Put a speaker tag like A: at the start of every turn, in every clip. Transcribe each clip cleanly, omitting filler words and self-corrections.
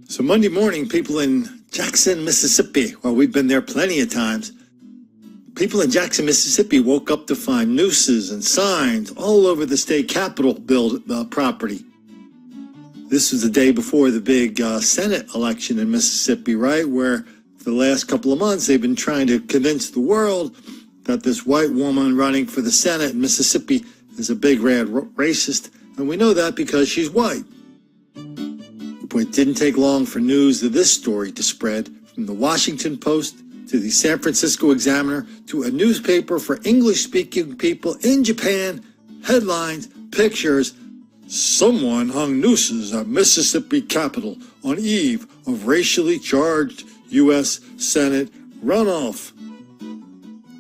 A: So Monday morning, people in Jackson, Mississippi, well, we've been there plenty of times. People in Jackson, Mississippi woke up to find nooses and signs all over the state capitol property. This was the day before the big Senate election in Mississippi, right? Where for the last couple of months, they've been trying to convince the world that this white woman running for the Senate in Mississippi is a big red racist. And we know that because she's white. But it didn't take long for news of this story to spread from the Washington Post to the San Francisco Examiner to a newspaper for English-speaking people in Japan. Headlines, pictures. Someone hung nooses at Mississippi Capitol on eve of racially charged U.S. Senate runoff.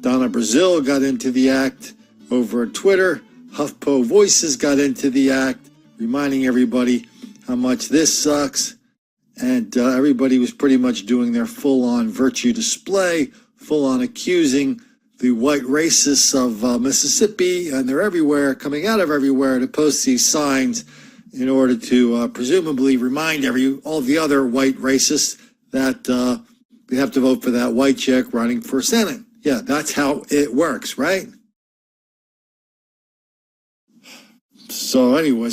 A: Donna Brazile got into the act over Twitter. HuffPo Voices got into the act, reminding everybody how much this sucks. And everybody was pretty much doing their full-on virtue display, full-on accusing the white racists of Mississippi, and they're everywhere, coming out of everywhere to post these signs in order to presumably remind all the other white racists that they have to vote for that white chick running for Senate. Yeah, that's how it works, right? So anyway,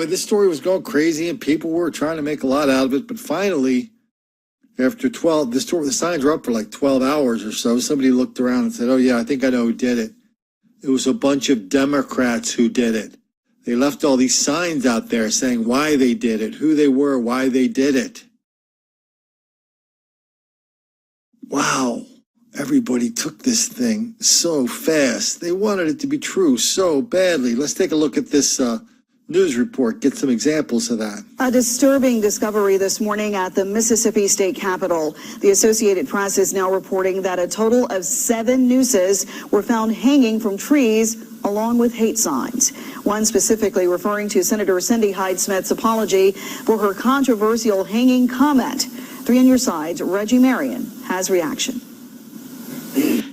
A: this story was going crazy and people were trying to make a lot out of it. But finally, after the signs were up for like 12 hours or so, somebody looked around and said, oh yeah, I think I know who did it. It was a bunch of Democrats who did it. They left all these signs out there saying why they did it, who they were, why they did it. Wow. Everybody took this thing so fast. They wanted it to be true so badly. Let's take a look at this news report, get some examples of that.
B: A disturbing discovery this morning at the Mississippi State Capitol. The Associated Press is now reporting that a total of 7 nooses were found hanging from trees along with hate signs. One specifically referring to Senator Cindy Hyde-Smith's apology for her controversial hanging comment. 3 on your side, Reggie Marion has reaction.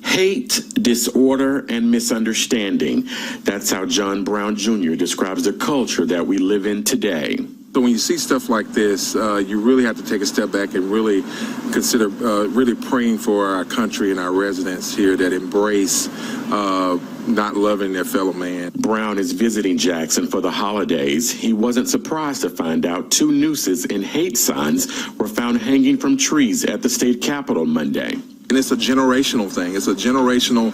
C: Hate, disorder, and misunderstanding. That's how John Brown Jr. describes the culture that we live in today.
D: So when you see stuff like this, you really have to take a step back and really consider really praying for our country and our residents here that embrace not loving their fellow man.
C: Brown is visiting Jackson for the holidays. He wasn't surprised to find out 2 nooses and hate signs were found hanging from trees at the state capitol Monday.
D: And it's a generational thing. It's a generational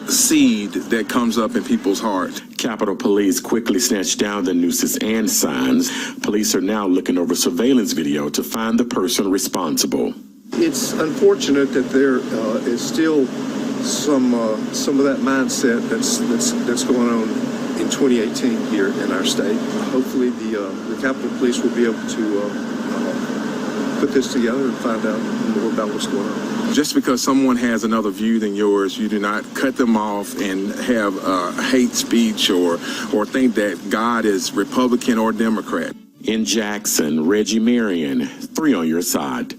D: seed that comes up in people's heart.
C: Capitol Police quickly snatched down the nooses and signs. Police are now looking over surveillance video to find the person responsible.
E: It's unfortunate that there is still some of that mindset that's going on in 2018 here in our state. Hopefully the Capitol Police will be able to put this together and find out more about what's going on.
D: Just because someone has another view than yours, you do not cut them off and have hate speech or think that God is Republican or Democrat.
C: In Jackson, Reggie Marion, 3 on your side.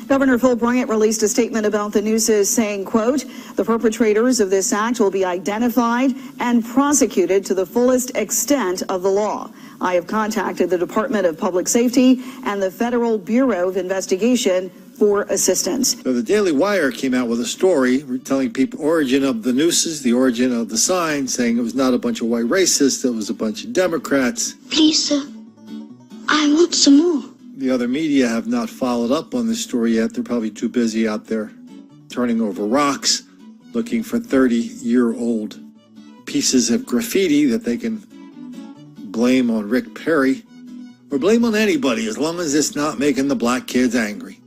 B: Governor Phil Bryant released a statement about the nooses saying, quote, the perpetrators of this act will be identified and prosecuted to the fullest extent of the law. I have contacted the Department of Public Safety and the Federal Bureau of Investigation for assistance.
A: So the Daily Wire came out with a story telling people origin of the nooses, the origin of the sign, saying it was not a bunch of white racists, it was a bunch of Democrats.
F: Please, sir, I want some more.
A: The other media have not followed up on this story yet. They're probably too busy out there turning over rocks, looking for 30-year-old pieces of graffiti that they can blame on Rick Perry or blame on anybody as long as it's not making the black kids angry.